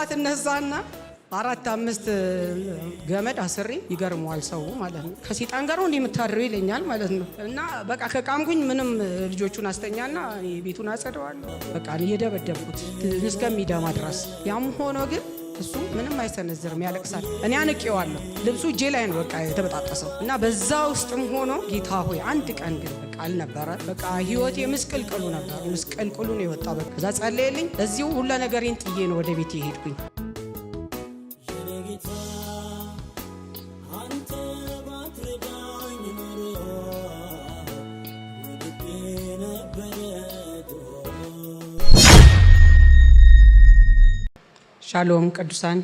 ጠዋት እነሳና 4-5 ገመድ አስሬ ይገርመዋል ሰው ማለት ነው። ከሰይጣን ጋር ነው እንደምታድረው ይለኛል ማለት ነው። እና በቃ ከቃምኩኝ ምንም ልጆቹን አስተኛና ቤቱን አጸደዋለሁ። በቃ እየደበደብኩት እስከሚደማ ድረስ። ያም ሆኖ ግን እሱ ምንም አይሰነዝርም፣ ያለቅሳል። እኔ አንቄዋለሁ። ልብሱ እጄ ላይ ነው በቃ የተበጣጠሰው። እና በዛ ውስጥም ሆኖ ጌታ ሆይ አንድ ቀን ግን በቃ አልነበረ። በቃ ህይወቴ ምስቅልቅሉ ነበር። ምስቅልቅሉ ነው የወጣው። በቃ ከዛ ጸለየልኝ። እዚሁ ሁሉ ነገሬን ጥዬ ነው ወደ ቤት የሄድኩኝ። ሻሎም ቅዱሳን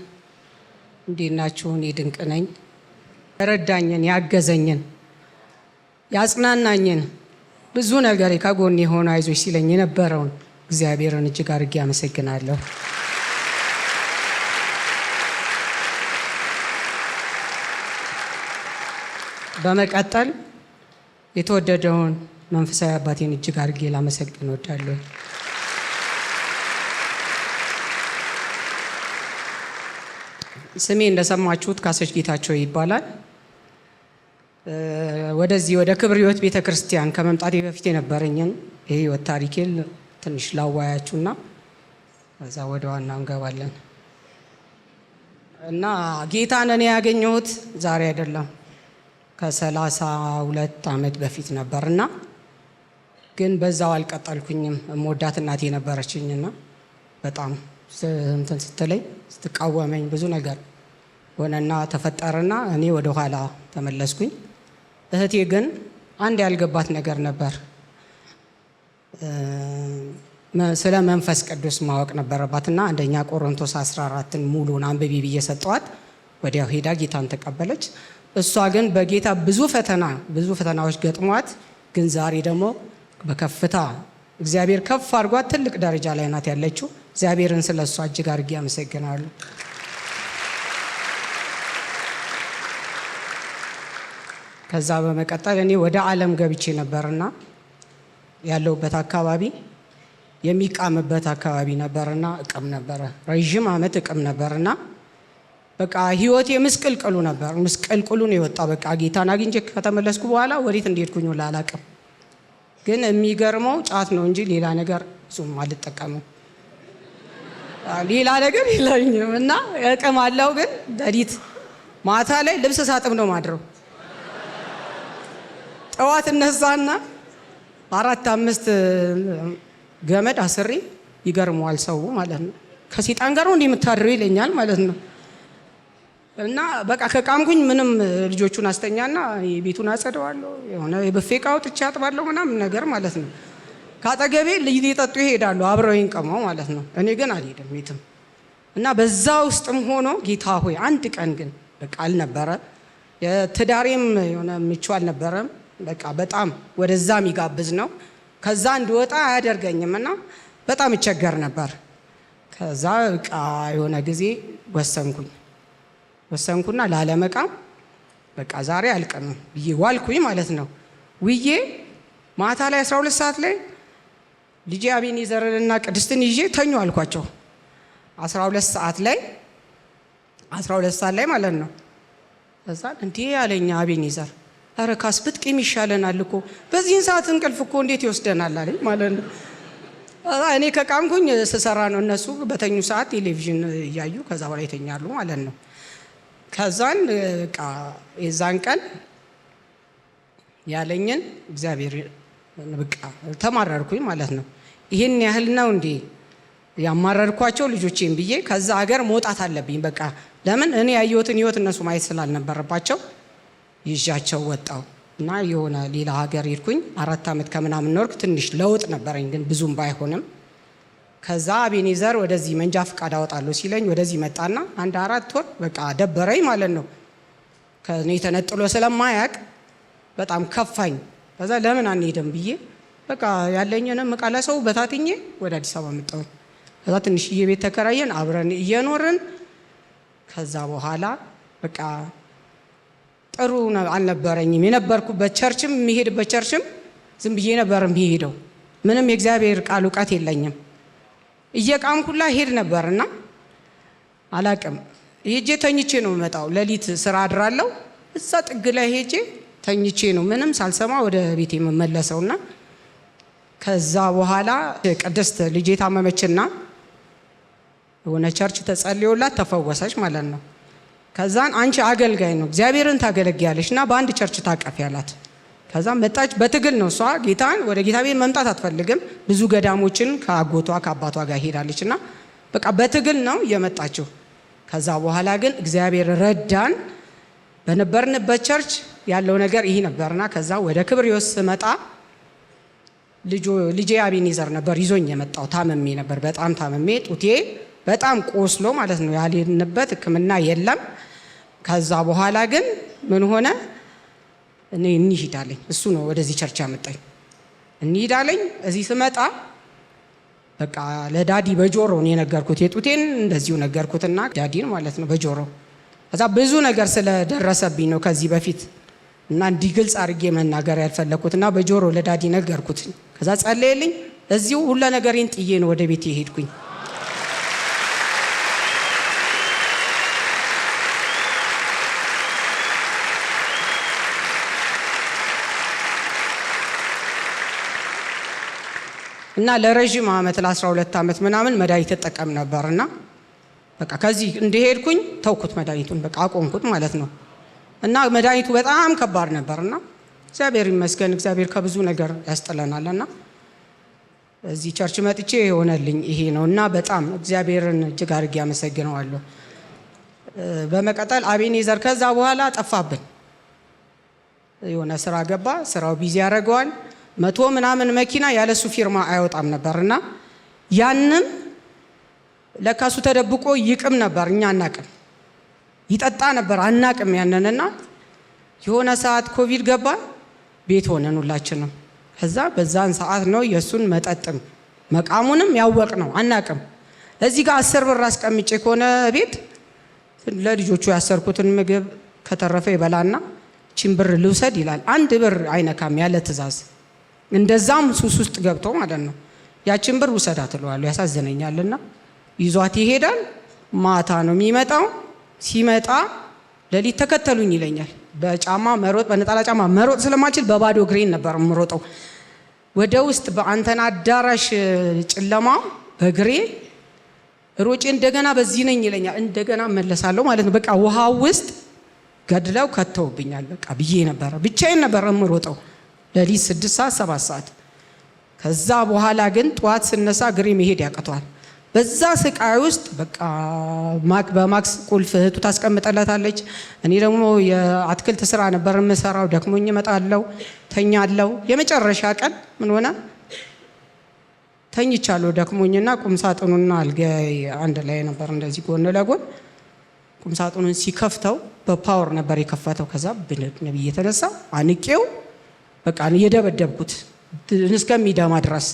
እንዴት ናችሁ? እኔ ድንቅ ነኝ። ረዳኝን፣ ያገዘኝን፣ ያጽናናኝን ብዙ ነገር ከጎኔ የሆነ አይዞሽ ሲለኝ የነበረውን እግዚአብሔርን እጅግ አድርጌ አመሰግናለሁ። በመቀጠል የተወደደውን መንፈሳዊ አባቴን እጅግ አድርጌ ላመሰግን እወዳለሁ። ስሜ እንደሰማችሁት ካሰች ጌታቸው ይባላል። ወደዚህ ወደ ክብር ሕይወት ቤተክርስቲያን ከመምጣቴ በፊት የነበረኝን የህይወት ታሪኬን ትንሽ ላዋያችሁና ከዛ ወደ ዋናው እንገባለን። እና ጌታን እኔ ያገኘሁት ዛሬ አይደለም፣ ከ32 ዓመት በፊት ነበርና ግን በዛው አልቀጠልኩኝም። እምወዳት እናቴ ነበረችኝና በጣም እንትን ስትለኝ ስትቃወመኝ ብዙ ነገር ሆነና ተፈጠረና እኔ ወደ ኋላ ተመለስኩኝ። እህቴ ግን አንድ ያልገባት ነገር ነበር። ስለ መንፈስ ቅዱስ ማወቅ ነበረባትና አንደኛ ቆሮንቶስ 14ን ሙሉን አንብቢ ብዬ ሰጠዋት። ወዲያው ሄዳ ጌታን ተቀበለች። እሷ ግን በጌታ ብዙ ፈተናዎች ገጥሟት ግን ዛሬ ደግሞ በከፍታ እግዚአብሔር ከፍ አድርጓት ትልቅ ደረጃ ላይ ናት ያለችው። እግዚአብሔርን ስለ እሷ እጅግ አድርጌ አመሰግናለሁ። ከዛ በመቀጠል እኔ ወደ ዓለም ገብቼ ነበርና ያለውበት አካባቢ የሚቃምበት አካባቢ ነበርና እቅም ነበረ። ረጅም ዓመት እቅም ነበርና በቃ ህይወቴ ምስቅልቅሉ ነበር። ምስቅልቅሉ ነው የወጣው። በቃ ጌታን አግኝቼ ከተመለስኩ በኋላ ወዴት እንደሄድኩኝ አላውቅም። ግን የሚገርመው ጫት ነው እንጂ ሌላ ነገር እሱም አልጠቀምም። ሌላ ነገር የለኝም። እና እቅም አለው ግን ሌሊት ማታ ላይ ልብስ ሳጥብ ነው ማድረው። ጠዋት እነሳና 4-5 ገመድ አስሬ ይገርመዋል ሰው ማለት ነው። ከሰይጣን ጋር ነው እንደምታድረው ይለኛል ማለት ነው። እና በቃ ከቃምኩኝ ምንም ልጆቹን አስተኛና ቤቱን አጸደዋለሁ። የሆነ የብፌ ዕቃ አውጥቼ አጥባለሁ ምናምን ነገር ማለት ነው። ካጠገቤ ሊጠጡ ይሄዳሉ አብረውኝ ቀመው ማለት ነው። እኔ ግን አልሄድም የትም። እና በዛ ውስጥም ሆኖ ጌታ ሆይ አንድ ቀን ግን በቃ አልነበረ። የትዳሬም የሆነ ምቹ አልነበረም። በቃ በጣም ወደዛ የሚጋብዝ ነው። ከዛ እንድወጣ አያደርገኝም እና በጣም እቸገር ነበር። ከዛ በቃ የሆነ ጊዜ ወሰንኩና ላለመቃም በቃ ዛሬ አልቀምም ብዬ ዋልኩኝ ማለት ነው። ውዬ ማታ ላይ 12 ሰዓት ላይ ልጄ አቤኔዘርንና ቅድስትን ይዤ ተኙ አልኳቸው። 12 ሰዓት ላይ ማለት ነው። ከዛ እንዴ ያለኝ አቤኔዘር ኧረ ካስብት ቂም ይሻለናል እኮ በዚህን ሰዓት እንቅልፍ እኮ እንዴት ይወስደናል አለኝ ማለት ነው። እኔ ከቃምኩኝ ስሰራ ነው፣ እነሱ በተኙ ሰዓት ቴሌቪዥን እያዩ ከዛ በኋላ ይተኛሉ ማለት ነው። ከዛን በቃ የዛን ቀን ያለኝን እግዚአብሔር በቃ ተማረርኩኝ ማለት ነው። ይሄን ያህል ነው እንዴ ያማረርኳቸው ልጆቼን ብዬ ከዛ ሀገር መውጣት አለብኝ በቃ። ለምን እኔ ያየሁትን ህይወት እነሱ ማየት ስላልነበረባቸው ይዣቸው ወጣው እና የሆነ ሌላ ሀገር ሄድኩኝ። 4 ዓመት ከምናምን ኖርኩ። ትንሽ ለውጥ ነበረኝ ግን ብዙም ባይሆንም። ከዛ አቤኔዘር ወደዚህ መንጃ ፍቃድ አወጣለሁ ሲለኝ ወደዚህ መጣና 1-4 ወር በቃ ደበረኝ ማለት ነው። ከኔ ተነጥሎ ስለማያቅ በጣም ከፋኝ። ከዛ ለምን አንሄድም ብዬ በቃ ያለኝንም ዕቃ ለሰው በታትኜ ወደ አዲስ አበባ መጣሁ። ከዛ ትንሽዬ ቤት ተከራየን አብረን እየኖርን። ከዛ በኋላ በቃ ጥሩ አልነበረኝም። የነበርኩበት ቸርችም የሚሄድበት ቸርችም ዝም ብዬ ነበር የሚሄደው። ምንም የእግዚአብሔር ቃል እውቀት የለኝም። እየቃምኩላ ሄድ ነበርና አላቅም ሄጄ ተኝቼ ነው መጣው ሌሊት ስራ አድራለሁ እዛ ጥግ ላይ ሄጄ ተኝቼ ነው ምንም ሳልሰማ ወደ ቤቴ መመለሰውና ከዛ በኋላ ቅድስት ልጄ ታመመችና ወነ ቸርች ተጸልዮላት ተፈወሰች ማለት ነው። ከዛን አንቺ አገልጋይ ነው እግዚአብሔርን ታገለግያለሽና በአንድ ቸርች ታቀፍ ያላት። ከዛ መጣች በትግል ነው እሷ ጌታን ወደ ጌታ ቤት መምጣት አትፈልግም። ብዙ ገዳሞችን ከአጎቷ ከአባቷ ጋር ሄዳለችና በቃ በትግል ነው የመጣችው። ከዛ በኋላ ግን እግዚአብሔር ረዳን። በነበርንበት ቸርች ያለው ነገር ይሄ ነበርና ከዛ ወደ ክብርዮስ መጣ ልጄ አቤኔዘር ነበር ይዞኝ የመጣው። ታመሜ ነበር በጣም ታመሜ ጡቴ በጣም ቆስሎ ማለት ነው ያልሄድንበት ሕክምና የለም። ከዛ በኋላ ግን ምን ሆነ እኔ እንሂዳለኝ እሱ ነው ወደዚህ ቸርች ያመጣኝ። እንሂዳለኝ እዚህ ስመጣ በቃ ለዳዲ በጆሮ ነው የነገርኩት የጡቴን እንደዚሁ ነገርኩትና ዳዲን ማለት ነው በጆሮ ከዛ ብዙ ነገር ስለደረሰብኝ ነው ከዚህ በፊት እና እንዲህ ግልጽ አድርጌ መናገር ያልፈለኩትና በጆሮ ለዳዲ ነገርኩት። ከዛ ጸለየልኝ እዚሁ ሁሉ ነገሬን ጥዬ ነው ወደ ቤት የሄድኩኝ። እና ለረጅም ዓመት ለ12 ዓመት ምናምን መድኃኒት ተጠቀም ነበርና በቃ ከዚህ እንደሄድኩኝ ተውኩት መድኃኒቱን በቃ አቆምኩት ማለት ነው። እና መድኃኒቱ በጣም ከባድ ነበርና እግዚአብሔር ይመስገን እግዚአብሔር ከብዙ ነገር ያስጠለናልና እዚህ ቸርች መጥቼ የሆነልኝ ይሄ ነውና በጣም እግዚአብሔርን እጅግ አድርጌ አመሰግነዋለሁ። በመቀጠል አቤኔዘር ከዛ በኋላ ጠፋብን። የሆነ ስራ ገባ ስራው ቢዚ ያደርገዋል 100 ምናምን መኪና ያለሱ ፊርማ አይወጣም ነበርና ያንንም ለካሱ ተደብቆ ይቅም ነበር እኛ አናቅም ይጠጣ ነበር አናቅም ያንንና የሆነ ሰዓት ኮቪድ ገባ ቤት ሆነን ሁላችንም። ከዛ በዛን ሰዓት ነው የሱን መጠጥም መቃሙንም ያወቅ ነው አናቅም። እዚህ ጋር 10 ብር አስቀምጬ ከሆነ ቤት ለልጆቹ ያሰርኩትን ምግብ ከተረፈ ይበላና ቺን ብር ልውሰድ ይላል። 1 ብር አይነካም ያለ ትእዛዝ እንደዛም ሱስ ውስጥ ገብቶ ማለት ነው። ያቺን ብር ውሰዳት እለዋለሁ ያሳዝነኛልና ይዟት ይሄዳል። ማታ ነው የሚመጣው። ሲመጣ ሌሊት ተከተሉኝ ይለኛል። በጫማ መሮጥ በነጠላ ጫማ መሮጥ ስለማችል በባዶ እግሬን ነበር የምሮጠው ወደ ውስጥ በአንተና አዳራሽ ጨለማ በእግሬ ሮጬ እንደገና በዚህ ነኝ ይለኛል። እንደገና መለሳለሁ ማለት ነው። በቃ ውሃ ውስጥ ገድለው ከተውብኛል በቃ ብዬ ነበር ብቻዬን ነበር የምሮጠው ሌሊት 6 ሰዓት 7 ሰዓት። ከዛ በኋላ ግን ጧት ስነሳ እግሬ መሄድ ያቅቷል። በዛ ስቃይ ውስጥ በቃ በማክስ ቁልፍ እህቱ ታስቀምጠለታለች። እኔ ደግሞ የአትክልት ስራ ነበር የምሰራው። ደክሞኝ እመጣለሁ ተኛለሁ። የመጨረሻ ቀን ምን ሆነ ተኝቻለሁ ደክሞኝና ቁምሳጥኑና አልጋዬ አንድ ላይ ነበር እንደዚህ ጎን ለጎን። ቁምሳጥኑን ሲከፍተው በፓወር ነበር የከፈተው። ከዛ ነብይ የተነሳ አንቄው በቃ እየደበደብኩት እስከሚደማ ድረስ።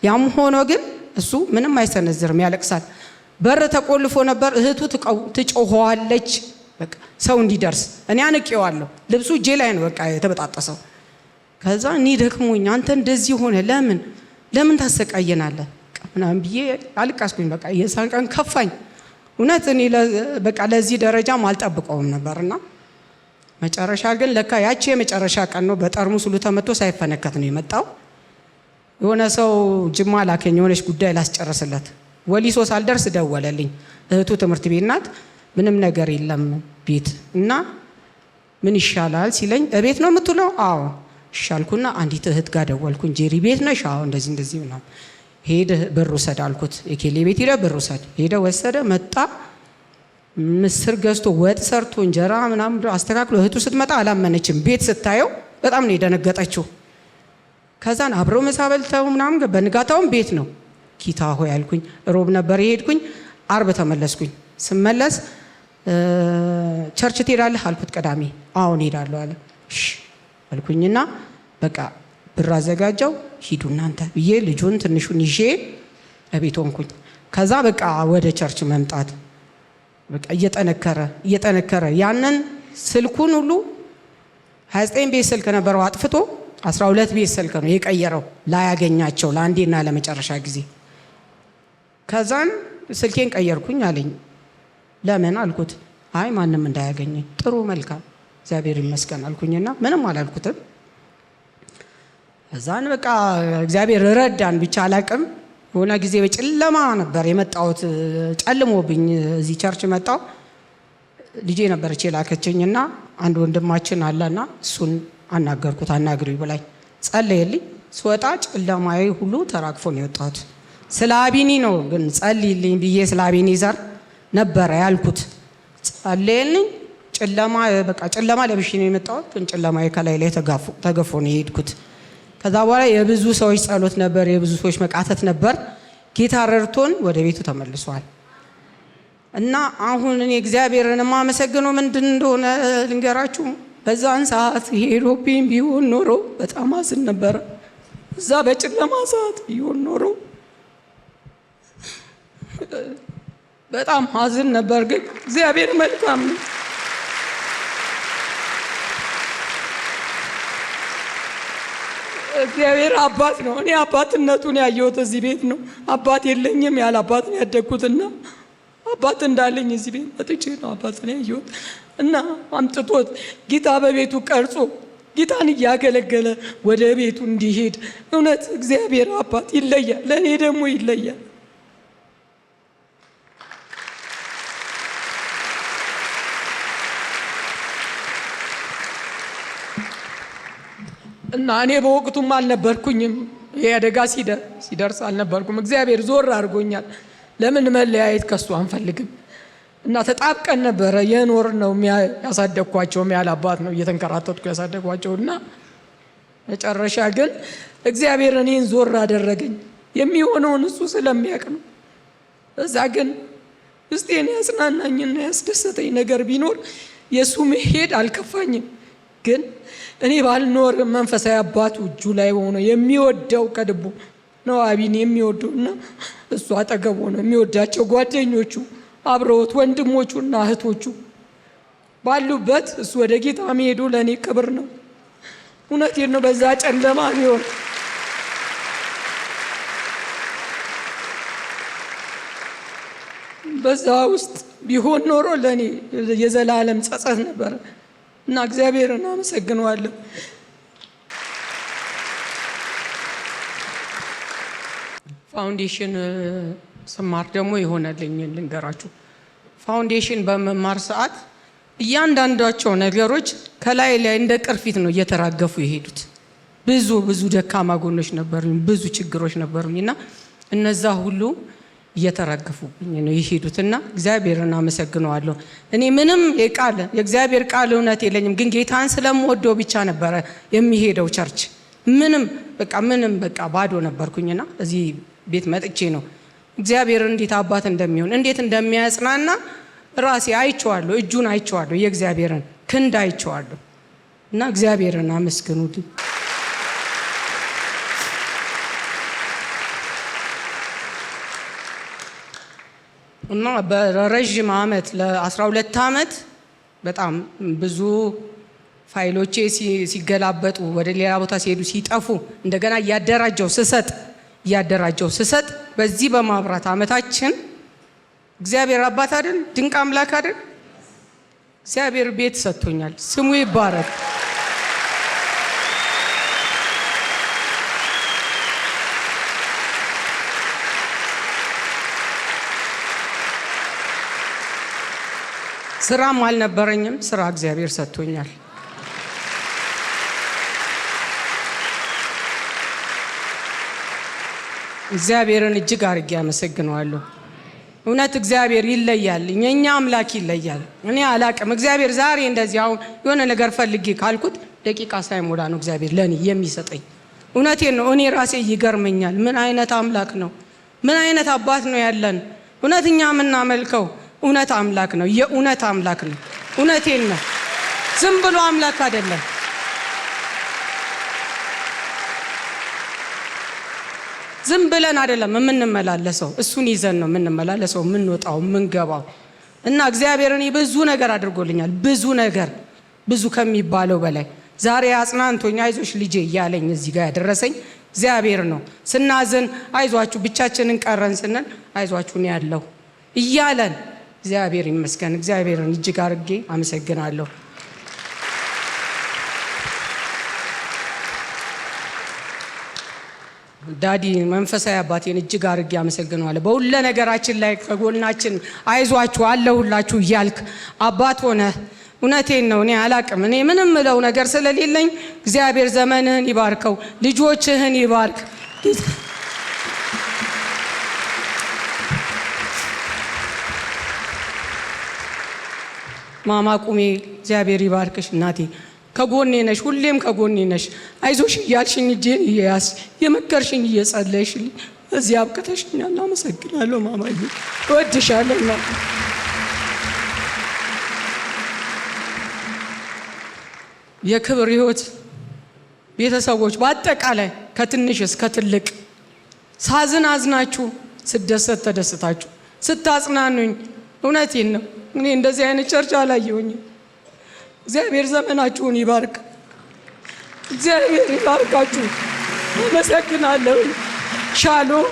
ያም ሆኖ ግን እሱ ምንም አይሰነዝርም ያለቅሳል። በር ተቆልፎ ነበር። እህቱ ትጮኸዋለች በቃ ሰው እንዲደርስ። እኔ አንቄዋለሁ። ልብሱ እጄ ላይ ነው በቃ የተበጣጠሰው። ከዛ እኔ ደክሞኝ አንተ እንደዚህ ሆነ ለምን ታሰቃየናለህ ምናምን ብዬ አልቃስኩኝ። በቃ የዛን ቀን ከፋኝ እውነት። እኔ በቃ ለዚህ ደረጃም አልጠብቀውም ነበርና መጨረሻ ግን ለካ ያቺ የመጨረሻ ቀን ነው። በጠርሙስ ሁሉ ተመቶ ሳይፈነከት ነው የመጣው። የሆነ ሰው ጅማ ላከኝ የሆነች ጉዳይ ላስጨርስለት። ወሊሶ ሳልደርስ ደወለልኝ። እህቱ ትምህርት ቤት ናት። ምንም ነገር የለም ቤት እና ምን ይሻላል ሲለኝ እቤት ነው የምትውለው? አዎ ይሻልኩና አንዲት እህት ጋር ደወልኩኝ። ጄሪ ቤት ነሽ? አዎ እንደዚህ ነው። ሄደ ብር ውሰድ አልኩት። የኬሌ ቤት ሄደ ብር ውሰድ። ሄደ ወሰደ። መጣ ምስር ገዝቶ ወጥ ሰርቶ እንጀራ ምናምን አስተካክሎ እህቱ ስትመጣ አላመነችም። ቤት ስታየው በጣም ነው የደነገጠችው። ከዛን አብረው ምሳ በልተው ምናምን በንጋታውም ቤት ነው። ኪታ ሆይ አልኩኝ። ሮብ ነበር የሄድኩኝ። አርብ ተመለስኩኝ። ስመለስ ቸርች ትሄዳለህ አልኩት። ቅዳሜ አሁን ሄዳለሁ አለ። እሺ አልኩኝና በቃ ብር አዘጋጀው። ሂዱ እናንተ ብዬ ልጁን ትንሹን ይዤ እቤት ሆንኩኝ። ከዛ በቃ ወደ ቸርች መምጣት በቃ እየጠነከረ ያንን ስልኩን ሁሉ 29 ቤት ስልክ ነበረው አጥፍቶ 12 ቤት ስልክ ነው የቀየረው ላያገኛቸው ለአንዴና ለመጨረሻ ጊዜ። ከዛን ስልኬን ቀየርኩኝ አለኝ። ለምን አልኩት። አይ ማንም እንዳያገኘኝ። ጥሩ መልካም እግዚአብሔር ይመስገን አልኩኝና ምንም አላልኩትም። እዛን በቃ እግዚአብሔር ረዳን ብቻ አላቅም። የሆነ ጊዜ በጨለማ ነበር የመጣሁት፣ ጨልሞብኝ እዚህ ቸርች መጣሁ። ልጄ ነበረች የላከችኝና አንድ ወንድማችን አለና እሱን አናገርኩት። አናግሪ ብላኝ ጸለየልኝ። ስወጣ ጨለማዬ ሁሉ ተራግፎ ነው የወጣሁት። ስለ አቢኒ ነው ግን ጸልይልኝ ብዬ ስለ አቢኒ ዘር ነበረ ያልኩት። ጸለየልኝ። ጨለማ ለብሼ ነው የመጣሁት፣ ግን ጨለማዬ ከላይ ላይ ተገፎ ነው የሄድኩት። ከዛ በኋላ የብዙ ሰዎች ጸሎት ነበር፣ የብዙ ሰዎች መቃተት ነበር። ጌታ ረድቶን ወደ ቤቱ ተመልሷል። እና አሁን እኔ እግዚአብሔርን የማመሰግነው ምንድን እንደሆነ ልንገራችሁ። በዛን ሰዓት ሄዶብኝ ቢሆን ኖሮ በጣም አዝን ነበረ። እዛ በጨለማ ሰዓት ቢሆን ኖሮ በጣም አዝን ነበር። ግን እግዚአብሔር መልካም ነው። እግዚአብሔር አባት ነው። እኔ አባትነቱን ያየሁት እዚህ ቤት ነው። አባት የለኝም፣ ያለ አባት ነው ያደግኩትና አባት እንዳለኝ እዚህ ቤት መጥቼ ነው አባትን ያየሁት። እና አምጥቶት ጌታ በቤቱ ቀርጾ ጌታን እያገለገለ ወደ ቤቱ እንዲሄድ እውነት እግዚአብሔር አባት ይለያል፣ ለእኔ ደግሞ ይለያል። እና እኔ በወቅቱም አልነበርኩኝም፣ ይሄ አደጋ ሲደርስ አልነበርኩም። እግዚአብሔር ዞር አድርጎኛል። ለምን መለያየት ከሱ አንፈልግም። እና ተጣብቀን ነበረ የኖር ነው ያሳደግኳቸው። ያለ አባት ነው እየተንከራተትኩ ያሳደግኳቸው። እና መጨረሻ ግን እግዚአብሔር እኔን ዞር አደረገኝ። የሚሆነውን እሱ ስለሚያውቅ ነው። እዛ ግን ውስጤን ያጽናናኝና ያስደሰተኝ ነገር ቢኖር የእሱ መሄድ አልከፋኝም። ግን እኔ ባልኖር መንፈሳዊ አባቱ እጁ ላይ ሆኖ የሚወደው ከልቡ ነው አቢን የሚወደውና እሱ አጠገቡ ነው የሚወዳቸው ጓደኞቹ አብረውት ወንድሞቹና እህቶቹ ባሉበት እሱ ወደ ጌታ መሄዱ ለእኔ ክብር ነው። እውነቴን ነው። በዛ ጨለማ ቢሆን በዛ ውስጥ ቢሆን ኖሮ ለእኔ የዘላለም ጸጸት ነበረ እና እግዚአብሔርን አመሰግነዋለሁ። ፋውንዴሽን ስማር ደግሞ ይሆነልኝ ልንገራችሁ። ፋውንዴሽን በመማር ሰዓት እያንዳንዳቸው ነገሮች ከላይ ላይ እንደ ቅርፊት ነው እየተራገፉ የሄዱት። ብዙ ደካማ ጎኖች ነበሩኝ፣ ብዙ ችግሮች ነበሩኝና እነዛ ሁሉ እየተራገፉብኝ ነው የሄዱትና እግዚአብሔርን አመሰግነዋለሁ። እኔ ምንም የእግዚአብሔር ቃል እውነት የለኝም፣ ግን ጌታን ስለምወደው ብቻ ነበረ የሚሄደው ቸርች። ምንም በቃ ባዶ ነበርኩኝና እዚህ ቤት መጥቼ ነው እግዚአብሔር እንዴት አባት እንደሚሆን እንዴት እንደሚያጽናና ራሴ አይቼዋለሁ። እጁን አይቼዋለሁ፣ የእግዚአብሔርን ክንድ አይቼዋለሁ። እና እግዚአብሔርን አመስግኑልኝ። እና በረጅም ዓመት ለ12 ዓመት በጣም ብዙ ፋይሎቼ ሲገላበጡ ወደ ሌላ ቦታ ሲሄዱ ሲጠፉ እንደገና እያደራጀው ስሰጥ በዚህ በማብራት ዓመታችን እግዚአብሔር አባት አይደል? ድንቅ አምላክ አይደል? እግዚአብሔር ቤት ሰጥቶኛል። ስሙ ይባረክ። ስራም አልነበረኝም፣ ስራ እግዚአብሔር ሰጥቶኛል። እግዚአብሔርን እጅግ አድርጌ አመሰግነዋለሁ። እውነት እግዚአብሔር ይለያል፣ የኛ አምላክ ይለያል። እኔ አላቅም። እግዚአብሔር ዛሬ እንደዚህ አሁን የሆነ ነገር ፈልጌ ካልኩት ደቂቃ ሳይሞላ ነው እግዚአብሔር ለኔ የሚሰጠኝ። እውነቴን ነው። እኔ ራሴ ይገርመኛል። ምን አይነት አምላክ ነው? ምን አይነት አባት ነው ያለን? እውነተኛ የምናመልከው እውነት አምላክ ነው። የእውነት አምላክ ነው። እውነቴን ነው። ዝም ብሎ አምላክ አይደለም። ዝም ብለን አይደለም የምንመላለሰው፣ እሱን ይዘን ነው የምንመላለሰው፣ የምንወጣው፣ የምንገባው። እና እግዚአብሔር እኔ ብዙ ነገር አድርጎልኛል። ብዙ ከሚባለው በላይ ዛሬ አጽናንቶኝ አይዞሽ ልጄ እያለኝ እዚህ ጋር ያደረሰኝ እግዚአብሔር ነው። ስናዝን አይዟችሁ ብቻችንን ቀረን ስንል አይዟችሁ ነው ያለው እያለን እግዚአብሔር ይመስገን። እግዚአብሔርን እጅግ አድርጌ አመሰግናለሁ። ዳዲ መንፈሳዊ አባቴን እጅግ አድርጌ አመሰግናለሁ። በሁሉ ነገራችን ላይ ከጎናችን አይዟችሁ አለሁላችሁ እያልክ አባት ሆነ። እውነቴን ነው። እኔ አላቅም። እኔ ምንም ምለው ነገር ስለሌለኝ እግዚአብሔር ዘመንህን ይባርከው፣ ልጆችህን ይባርክ። ማማ ቁሜ እግዚአብሔር ይባርክሽ እናቴ። ከጎኔ ነሽ፣ ሁሌም ከጎኔ ነሽ። አይዞሽ እያልሽኝ እጄን እየያዝ የመከርሽኝ እየጸለይሽልኝ እዚህ አብቅተሽኛል። አመሰግናለሁ ማማዬ፣ እወድሻለሁ እናቴ። የክብር ሕይወት ቤተሰቦች በአጠቃላይ ከትንሽ እስከ ትልቅ ሳዝን አዝናችሁ፣ ስደሰት ተደስታችሁ ስታጽናኑኝ፣ እውነቴን ነው እኔ እንደዚህ አይነት ቸርች አላየሁኝም። እግዚአብሔር ዘመናችሁን ይባርክ። እግዚአብሔር ይባርካችሁ። አመሰግናለሁ። ሻሎም።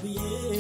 Yeah.